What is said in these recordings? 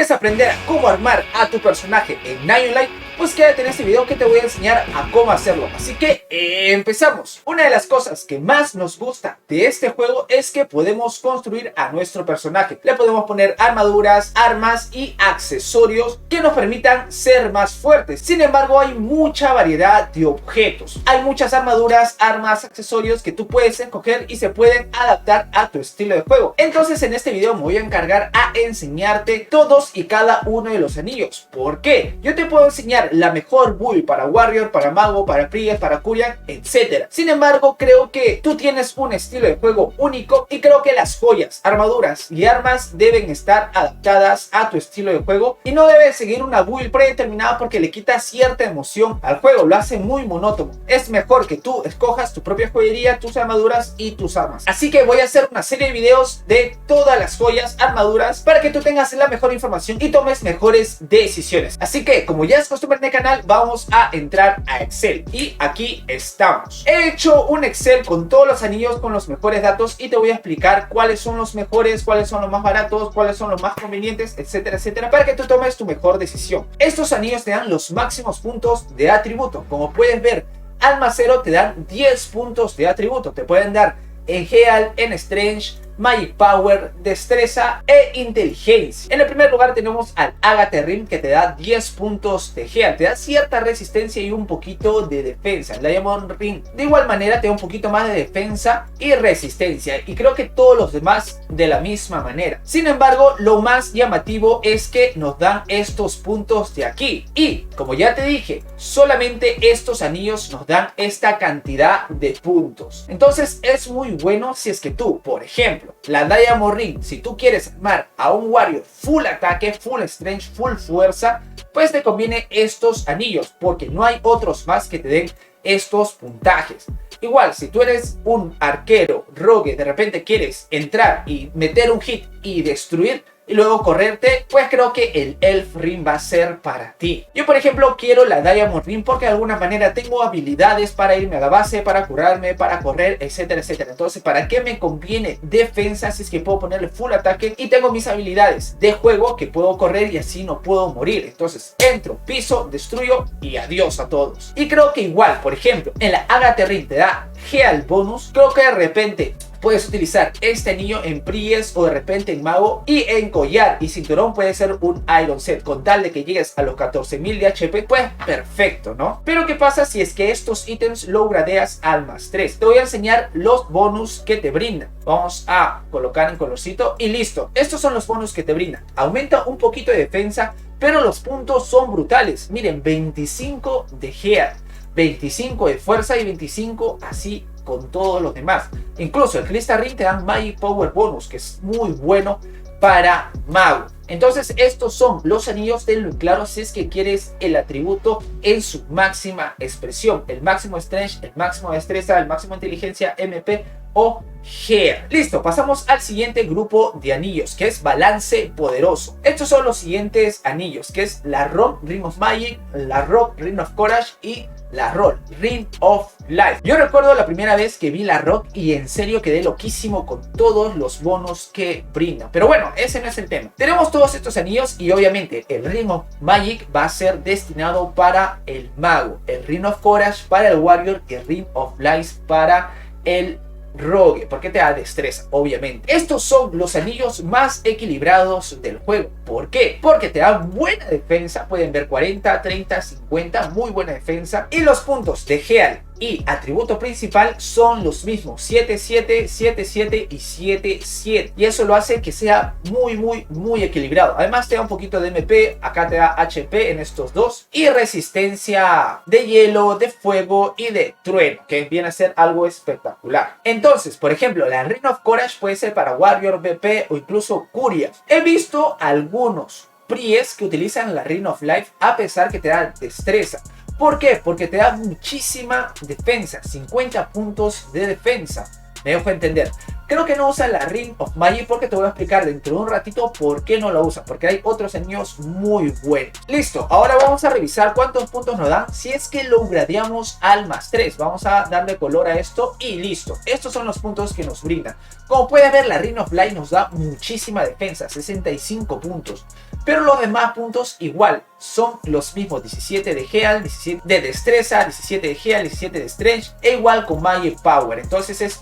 ¿Quieres aprender cómo armar a tu personaje en Night Online? Pues quédate en este video que te voy a enseñar a cómo hacerlo. Así que empezamos. Una de las cosas que más nos gusta de este juego es que podemos construir a nuestro personaje. Le podemos poner armaduras, armas y accesorios que nos permitan ser más fuertes. Sin embargo, hay mucha variedad de objetos. Hay muchas armaduras, armas, accesorios que tú puedes escoger y se pueden adaptar a tu estilo de juego. Entonces en este video me voy a encargar a enseñarte todos y cada uno de los anillos. ¿Por qué? Yo te puedo enseñar la mejor build para Warrior, para Mago, para Priest, para Curian, etc. Sin embargo, creo que tú tienes un estilo de juego único y creo que las joyas, armaduras y armas deben estar adaptadas a tu estilo de juego y no debes seguir una build predeterminada porque le quita cierta emoción al juego, lo hace muy monótono. Es mejor que tú escojas tu propia joyería, tus armaduras y tus armas. Así que voy a hacer una serie de videos de todas las joyas, armaduras, para que tú tengas la mejor información y tomes mejores decisiones. Así que, como ya es costumbre en el canal, vamos a entrar a Excel y aquí estamos. He hecho un Excel con todos los anillos, con los mejores datos y te voy a explicar cuáles son los mejores, cuáles son los más baratos, cuáles son los más convenientes, etcétera, etcétera, para que tú tomes tu mejor decisión. Estos anillos te dan los máximos puntos de atributo. Como puedes ver, Alma 0 te dan 10 puntos de atributo. Te pueden dar en Heal, en Strange, Magic Power, Destreza e Inteligencia. En el primer lugar tenemos al Agatha Ring, que te da 10 puntos de Heal, te da cierta resistencia y un poquito de defensa. El Diamond Ring de igual manera te da un poquito más de defensa y resistencia, y creo que todos los demás de la misma manera. Sin embargo, lo más llamativo es que nos dan estos puntos de aquí, y como ya te dije, solamente estos anillos nos dan esta cantidad de puntos. Entonces es muy bueno si es que tú, por ejemplo, la Diamond Ring, si tú quieres armar a un Warrior full ataque, full strength, full fuerza, pues te conviene estos anillos, porque no hay otros más que te den estos puntajes. Igual, si tú eres un arquero, rogue, de repente quieres entrar y meter un hit y destruir y luego correrte, pues creo que el Elf Ring va a ser para ti. Yo, por ejemplo, quiero la Diamond Ring porque de alguna manera tengo habilidades para irme a la base, para curarme, para correr, etcétera, etcétera. Entonces, ¿para qué me conviene defensa si es que puedo ponerle full ataque y tengo mis habilidades de juego que puedo correr y así no puedo morir? Entonces, entro, piso, destruyo y adiós a todos. Y creo que igual, por ejemplo, en la Agatha Ring te da Heal bonus. Creo que de repente puedes utilizar este anillo en Priest o de repente en Mago, y en collar y cinturón puede ser un Iron Set. Con tal de que llegues a los 14.000 de HP, pues perfecto, ¿no? Pero ¿qué pasa si es que estos ítems lo gradeas al más 3? Te voy a enseñar los bonus que te brindan. Vamos a colocar en colorcito y listo. Estos son los bonus que te brindan. Aumenta un poquito de defensa, pero los puntos son brutales. Miren, 25 de Heal, 25 de fuerza y 25 así con todos los demás. Incluso el Crystal Ring te dan Magic Power Bonus, que es muy bueno para Mago. Entonces estos son los anillos, tenlo claro si es que quieres el atributo en su máxima expresión. El máximo Strength, el máximo Destreza, el máximo Inteligencia, MP o Heal. Listo, pasamos al siguiente grupo de anillos, que es Balance Poderoso. Estos son los siguientes anillos, que es la Rock Ring of Magic, la Rock Ring of Courage y la Rock Ring of Life. Yo recuerdo la primera vez que vi la Rock y en serio quedé loquísimo con todos los bonos que brinda. Pero bueno, ese no es el tema. Tenemos todos estos anillos y obviamente el Ring of Magic va a ser destinado para el Mago, el Ring of Courage para el Warrior y el Ring of Life para el Rogue, porque te da destreza, obviamente. Estos son los anillos más equilibrados del juego. ¿Por qué? Porque te dan buena defensa. Pueden ver 40, 30, 50, muy buena defensa. Y los puntos de Heal y atributo principal son los mismos: 7, 7, 7, 7 y 7, 7. Y eso lo hace que sea muy equilibrado. Además te da un poquito de MP, acá te da HP en estos dos, y resistencia de hielo, de fuego y de trueno, que viene a ser algo espectacular. Entonces, por ejemplo, la Ring of Courage puede ser para Warrior, BP o incluso Curia. He visto algunos Priest que utilizan la Ring of Life a pesar que te da destreza. ¿Por qué? Porque te da muchísima defensa, 50 puntos de defensa. Me dejo entender. Creo que no usa la Ring of Magic porque te voy a explicar dentro de un ratito por qué no lo usa, porque hay otros anillos muy buenos. Listo, ahora vamos a revisar cuántos puntos nos dan si es que lo upgradeamos al +3. Vamos a darle color a esto y listo. Estos son los puntos que nos brindan. Como puedes ver, la Ring of Light nos da muchísima defensa, 65 puntos. Pero los demás puntos igual son los mismos, 17 de Heal, 17 de Destreza, 17 de Heal, 17 de Stretch e igual con Magic Power. Entonces es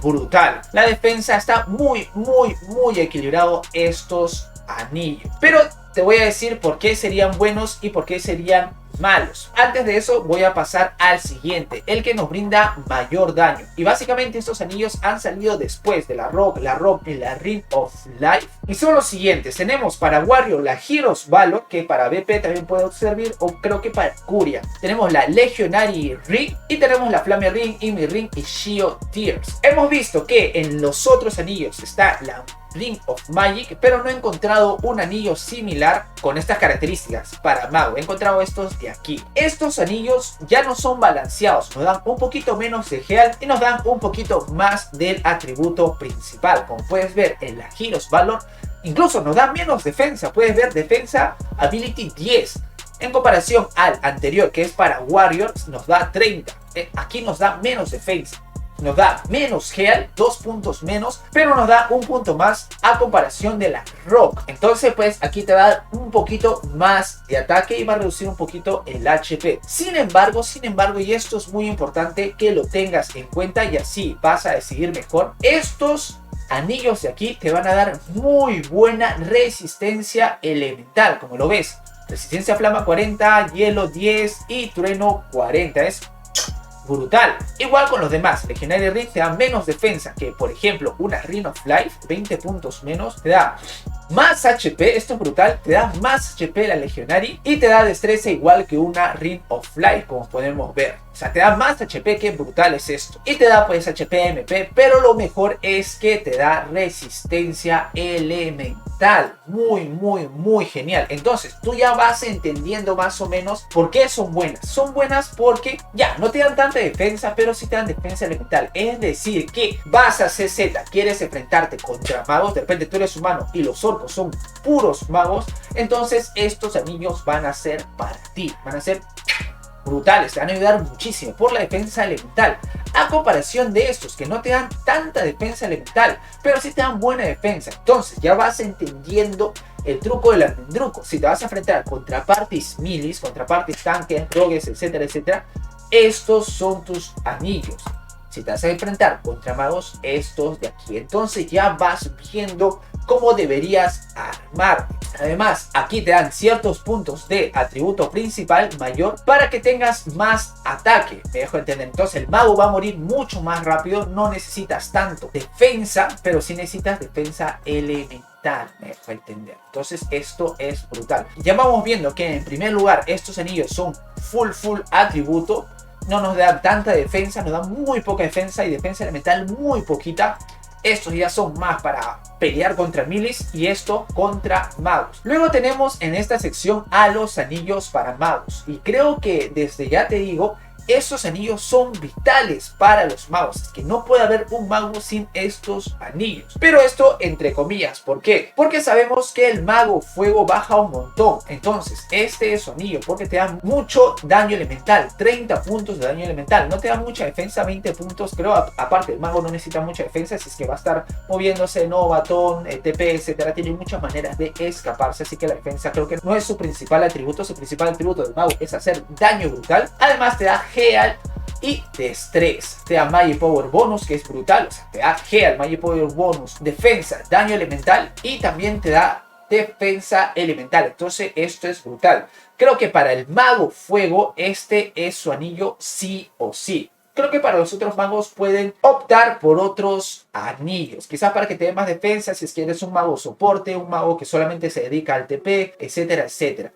brutal. La defensa está muy equilibrado estos anillos. Pero te voy a decir por qué serían buenos y por qué serían malos. Antes de eso voy a pasar al siguiente, el que nos brinda mayor daño. Y básicamente estos anillos han salido después de la Rock y la Ring of Life. Y son los siguientes. Tenemos para Warrior la Hero's Valor, que para BP también puede servir, o creo que para Curia. Tenemos la Legionary Ring y tenemos la Flame Ring, Imi Ring y Shio Tears. Hemos visto que en los otros anillos está la Ring of Magic, pero no he encontrado un anillo similar con estas características para mago. He encontrado estos de aquí. Estos anillos ya no son balanceados, nos dan un poquito menos de Heal y nos dan un poquito más del atributo principal. Como puedes ver en la Hero's Valor, incluso nos da menos defensa. Puedes ver defensa Ability 10 en comparación al anterior, que es para Warriors, nos da 30. Aquí nos da menos defensa. Nos da menos Heal, 2 puntos menos, pero nos da un punto más a comparación de la Rock. Entonces pues aquí te da un poquito más de ataque y va a reducir un poquito el HP. Sin embargo, y esto es muy importante que lo tengas en cuenta y así vas a decidir mejor, estos anillos de aquí te van a dar muy buena resistencia elemental, como lo ves. Resistencia a flama 40, hielo 10 y trueno 40. Es brutal. Igual con los demás. Legionary Ring te da menos defensa que, por ejemplo, una Ring of Life, 20 puntos menos. Te da más HP, esto es brutal. Te da más HP la Legionary y te da destreza igual que una Ring of Life, como podemos ver. O sea, te da más HP, que brutal es esto. Y te da pues HP MP, pero lo mejor es que te da resistencia elemental. Muy genial. Entonces tú ya vas entendiendo más o menos por qué son buenas. Son buenas porque ya no te dan tanta defensa, pero sí te dan defensa elemental. Es decir, que vas a CZ, quieres enfrentarte contra magos, de repente tú eres humano y los orcos son puros magos, entonces estos anillos van a ser para ti. Van a ser brutales, te van a ayudar muchísimo por la defensa elemental, a comparación de estos que no te dan tanta defensa elemental, pero sí te dan buena defensa. Entonces ya vas entendiendo el truco del almendruco. Si te vas a enfrentar contra parties milis, contra parties tanques, rogues, etcétera, estos son tus anillos. Si te vas a enfrentar contra magos, estos de aquí. Entonces ya vas viendo cómo deberías armar. Además, aquí te dan ciertos puntos de atributo principal mayor para que tengas más ataque. Me dejo entender. Entonces el mago va a morir mucho más rápido. No necesitas tanto defensa, pero sí necesitas defensa elemental. Me dejo entender. Entonces esto es brutal. Ya vamos viendo que en primer lugar estos anillos son full atributo. No nos dan tanta defensa, nos dan muy poca defensa y defensa elemental muy poquita. Estos ya son más para pelear contra milis y esto contra magos. Luego tenemos en esta sección a los anillos para magos. Y creo que desde ya te digo, estos anillos son vitales para los magos. Es que no puede haber un mago sin estos anillos. Pero esto entre comillas, ¿por qué? Porque sabemos que el mago fuego baja un montón. Entonces este es su anillo porque te da mucho daño elemental. 30 puntos de daño elemental. No te da mucha defensa, 20 puntos. Creo aparte el mago no necesita mucha defensa. Si es que va a estar moviéndose, no, batón, TP, etcétera. Tiene muchas maneras de escaparse. Así que la defensa creo que no es su principal atributo. Su principal atributo del mago es hacer daño brutal. Además te da Heal y Destreza. Te da Magic Power Bonus, que es brutal. O sea, te da Heal, Magic Power Bonus, defensa, daño elemental y también te da defensa elemental. Entonces esto es brutal. Creo que para el mago fuego este es su anillo sí o sí. Creo que para los otros magos pueden optar por otros anillos. Quizás para que te dé más defensa si es que eres un mago soporte, un mago que solamente se dedica al TP, etcétera.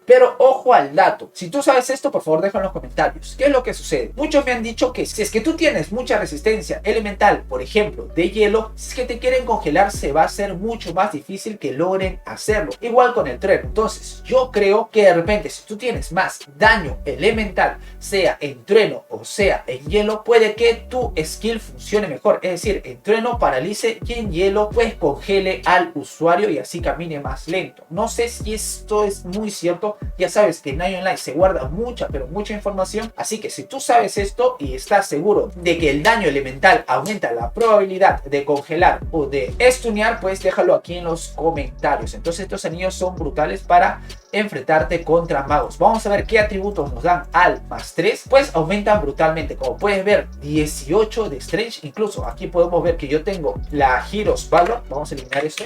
Pero ojo al dato. Si tú sabes esto, por favor déjalo en los comentarios. ¿Qué es lo que sucede? Muchos me han dicho que si es que tú tienes mucha resistencia elemental, por ejemplo, de hielo, si es que te quieren congelar, se va a hacer mucho más difícil que logren hacerlo. Igual con el trueno. Entonces, yo creo que de repente, si tú tienes más daño elemental, sea en trueno o sea en hielo, puede que tu skill funcione mejor. Es decir, en trueno para paralice y en hielo pues congele al usuario y así camine más lento. No sé si esto es muy cierto, ya sabes que en Night Online se guarda mucha pero mucha información, así que si tú sabes esto y estás seguro de que el daño elemental aumenta la probabilidad de congelar o de stunear, pues déjalo aquí en los comentarios. Entonces estos anillos son brutales para enfrentarte contra magos. Vamos a ver qué atributos nos dan al +3, pues aumentan brutalmente. Como puedes ver, 18 de Strange, incluso aquí podemos ver que yo tengo la Heroes Valor, vamos a eliminar esto,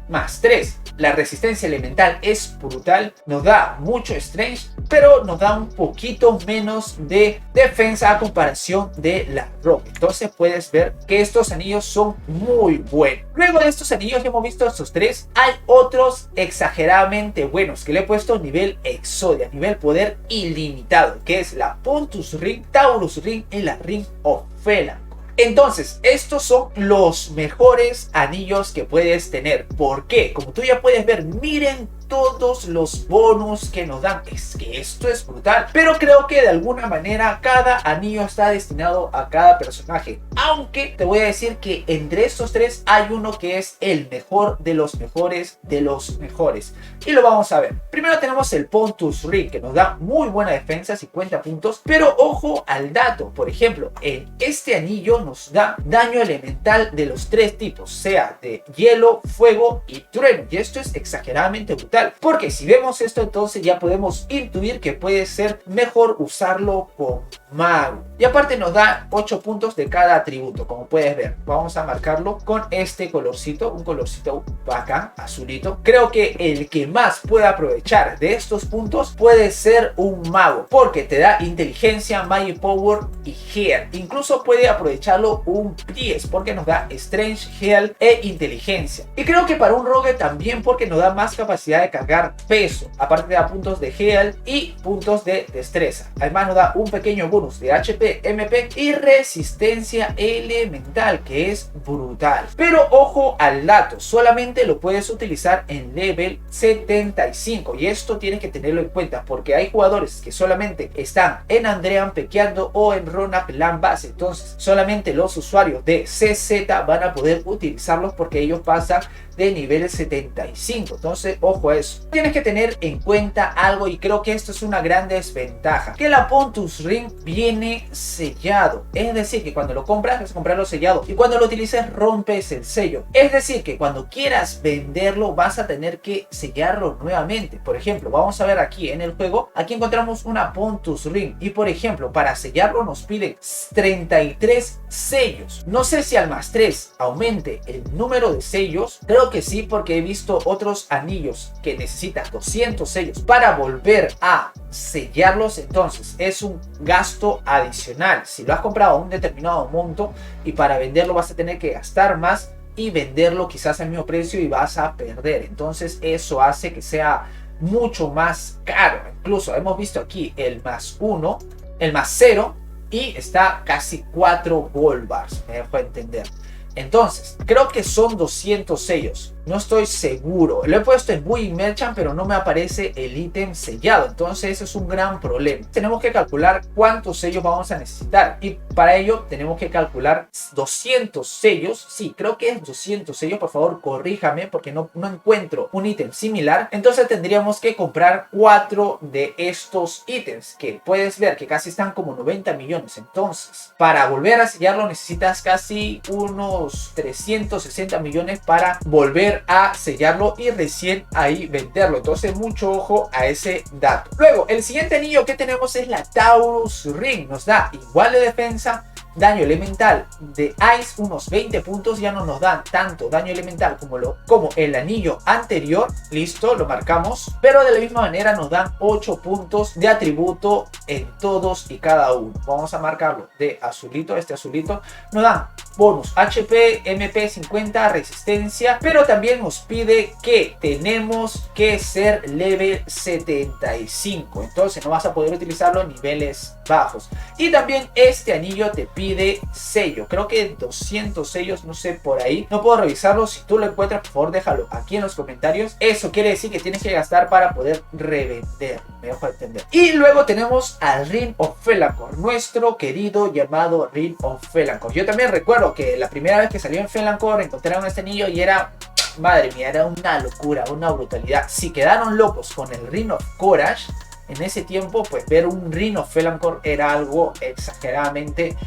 +3. La resistencia elemental es brutal, nos da mucho Strange, pero nos da un poquito menos de defensa a comparación de la Rock. Entonces puedes ver que estos anillos son muy buenos. Luego de estos anillos que hemos visto, estos tres, hay otros exageradamente buenos que le he puesto nivel Exodia, nivel poder ilimitado, que es la Pontus Ring, Taurus Ring y la Ring of Phalanx. Entonces, estos son los mejores anillos que puedes tener. ¿Por qué? Como tú ya puedes ver, miren todos los bonus que nos dan. Es que esto es brutal. Pero creo que de alguna manera cada anillo está destinado a cada personaje. Aunque te voy a decir que entre estos tres hay uno que es el mejor de los mejores de los mejores. Y lo vamos a ver. Primero tenemos el Pontus Ring, que nos da muy buena defensa, 50 puntos. Pero ojo al dato. Por ejemplo, en este anillo nos da daño elemental de los tres tipos, sea de hielo, fuego y trueno. Y esto es exageradamente brutal. Porque si vemos esto, entonces ya podemos intuir que puede ser mejor usarlo con mago. Y aparte nos da 8 puntos de cada atributo, como puedes ver. Vamos a marcarlo con este colorcito, un colorcito bacán, azulito. Creo que el que más puede aprovechar de estos puntos puede ser un mago, porque te da inteligencia, magic power y heal. Incluso puede aprovecharlo un Priest, porque nos da strange, heal e inteligencia. Y creo que para un rogue también, porque nos da más capacidad de cargar peso. Aparte te da puntos de heal y puntos de destreza. Además nos da un pequeño bonus de HP, MP y resistencia elemental, que es brutal. Pero ojo al dato, solamente lo puedes utilizar en level 75 y esto tienes que tenerlo en cuenta, porque hay jugadores que solamente están en Andrean pequeando o en Ronap LAN base. Entonces solamente los usuarios de CZ van a poder utilizarlos porque ellos pasan de nivel 75. Entonces ojo a eso. Tienes que tener en cuenta algo, y creo que esto es una gran desventaja, que la Pontus Ring viene sellado. Es decir, que cuando lo compras, vas a comprarlo sellado, y cuando lo utilices rompes el sello. Es decir, que cuando quieras venderlo vas a tener que sellarlo nuevamente. Por ejemplo, vamos a ver aquí en el juego, aquí encontramos una Pontus Ring y por ejemplo para sellarlo nos piden 33 sellos. No sé si al +3 aumente el número de sellos. Creo que sí, porque he visto otros anillos que necesitan 200 sellos para volver a sellarlos. Entonces es un gasto adicional si lo has comprado a un determinado monto, y para venderlo vas a tener que gastar más y venderlo quizás al mismo precio y vas a perder. Entonces eso hace que sea mucho más caro. Incluso hemos visto aquí el +1, el +0 y está casi 4 gold bars, me dejo entender. Entonces, creo que son 200 sellos. No estoy seguro. Lo he puesto en Buy Merchant, pero no me aparece el ítem sellado. Entonces, ese es un gran problema. Tenemos que calcular cuántos sellos vamos a necesitar. Y para ello, tenemos que calcular 200 sellos. Sí, creo que es 200 sellos. Por favor, corríjame porque no encuentro un ítem similar. Entonces, tendríamos que comprar 4 de estos ítems, que puedes ver que casi están como 90 millones. Entonces, para volver a sellarlo necesitas casi unos 360 millones para volver a sellarlo y recién ahí venderlo. Entonces mucho ojo a ese dato. Luego el siguiente anillo que tenemos es la Taurus Ring. Nos da igual de defensa, daño elemental de Ice, unos 20 puntos. Ya no nos dan tanto daño elemental como el anillo anterior. Listo, lo marcamos. Pero de la misma manera nos dan 8 puntos de atributo en todos y cada uno. Vamos a marcarlo de azulito. Este azulito nos dan bonus HP, MP 50, resistencia, pero también nos pide que tenemos que ser level 75. Entonces no vas a poder utilizarlo en niveles bajos. Y también este anillo te pide sello, creo que 200 sellos, no sé, por ahí no puedo revisarlo. Si tú lo encuentras, por favor déjalo aquí en los comentarios. Eso quiere decir que tienes que gastar para poder revender, me dejo entender. Y luego tenemos al Ring of Phalanx, nuestro querido llamado Ring of Phalanx. Yo también recuerdo recuerdo que la primera vez que salió en Felancore encontraron este anillo y era... Madre mía, era una locura, una brutalidad. Si quedaron locos con el Ring of Courage en ese tiempo, pues ver un Ring of Felancore era algo exageradamente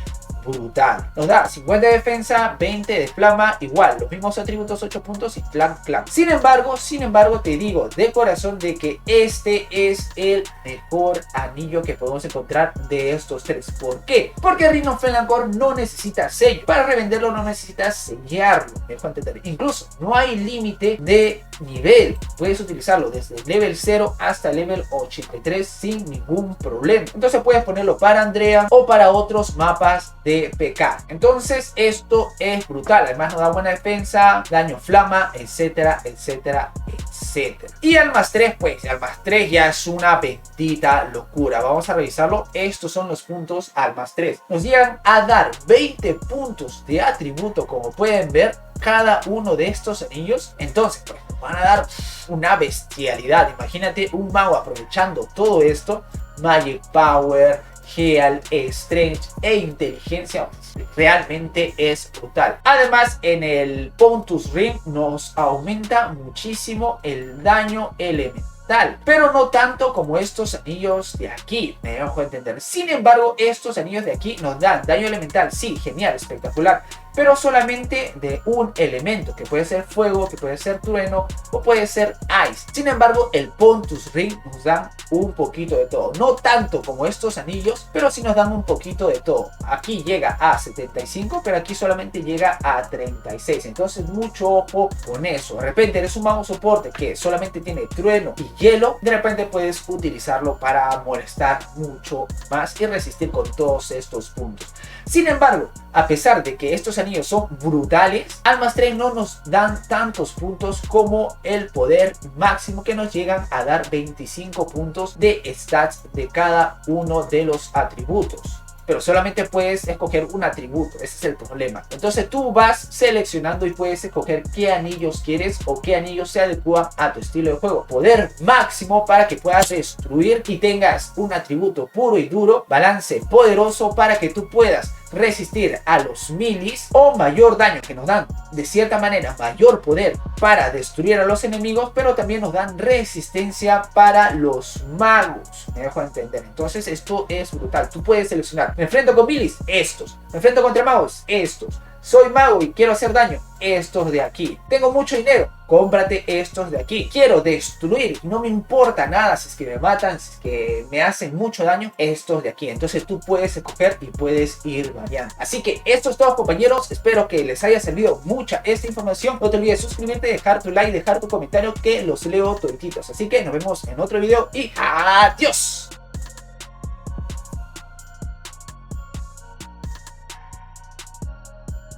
brutal. Nos da 50 de defensa, 20 de flama, igual, los mismos atributos, 8 puntos y clan. Sin embargo, te digo de corazón de que este es el mejor anillo que podemos encontrar de estos tres. ¿Por qué? Porque Ring of Felancore no necesita sello. Para revenderlo no necesitas sellarlo. Me dejo entender. Incluso no hay límite de nivel. Puedes utilizarlo desde level 0 hasta level 83 sin ningún problema. Entonces puedes ponerlo para Andrea o para otros mapas de PK. Entonces esto es brutal. Además nos da buena defensa, daño flama, etcétera, etcétera, etcétera. Y al más 3, pues al más 3 ya es una bendita locura. Vamos a revisarlo. Estos son los puntos al más 3. Nos llegan a dar 20 puntos de atributo, como pueden ver, cada uno de estos anillos. Entonces pues nos van a dar una bestialidad. Imagínate un mago aprovechando todo esto. Magic Power, Heal, Strength e Inteligencia, realmente es brutal. Además, en el Pontus Ring nos aumenta muchísimo el daño elemental, pero no tanto como estos anillos de aquí, me dejo entender. Sin embargo, estos anillos de aquí nos dan daño elemental, sí, genial, espectacular, pero solamente de un elemento, que puede ser fuego, que puede ser trueno o puede ser ice. Sin embargo, el Pontus Ring nos da un poquito de todo, no tanto como estos anillos, pero sí nos dan un poquito de todo. Aquí llega a 75, pero aquí solamente llega a 36, entonces mucho ojo con eso. De repente eres un mago soporte que solamente tiene trueno y hielo, de repente puedes utilizarlo para molestar mucho más y resistir con todos estos puntos. Sin embargo, a pesar de que estos anillos son brutales, al más 3 no nos dan tantos puntos como el poder máximo, que nos llegan a dar 25 puntos de stats de cada uno de los atributos. Pero solamente puedes escoger un atributo, ese es el problema. Entonces tú vas seleccionando y puedes escoger qué anillos quieres o qué anillos se adecúan a tu estilo de juego. Poder máximo para que puedas destruir y tengas un atributo puro y duro. Balance poderoso para que tú puedas resistir a los milis o mayor daño, que nos dan de cierta manera mayor poder para destruir a los enemigos, pero también nos dan resistencia para los magos. Me dejo entender. Entonces esto es brutal. Tú puedes seleccionar: me enfrento con milis, estos; me enfrento contra magos, estos; soy mago y quiero hacer daño, estos de aquí; tengo mucho dinero, cómprate estos de aquí; quiero destruir, no me importa nada si es que me matan, si es que me hacen mucho daño, estos de aquí. Entonces tú puedes escoger y puedes ir variando. Así que esto es todo, compañeros. Espero que les haya servido mucha esta información. No te olvides suscribirte, dejar tu like, dejar tu comentario, que los leo todititos. Así que nos vemos en otro video y adiós.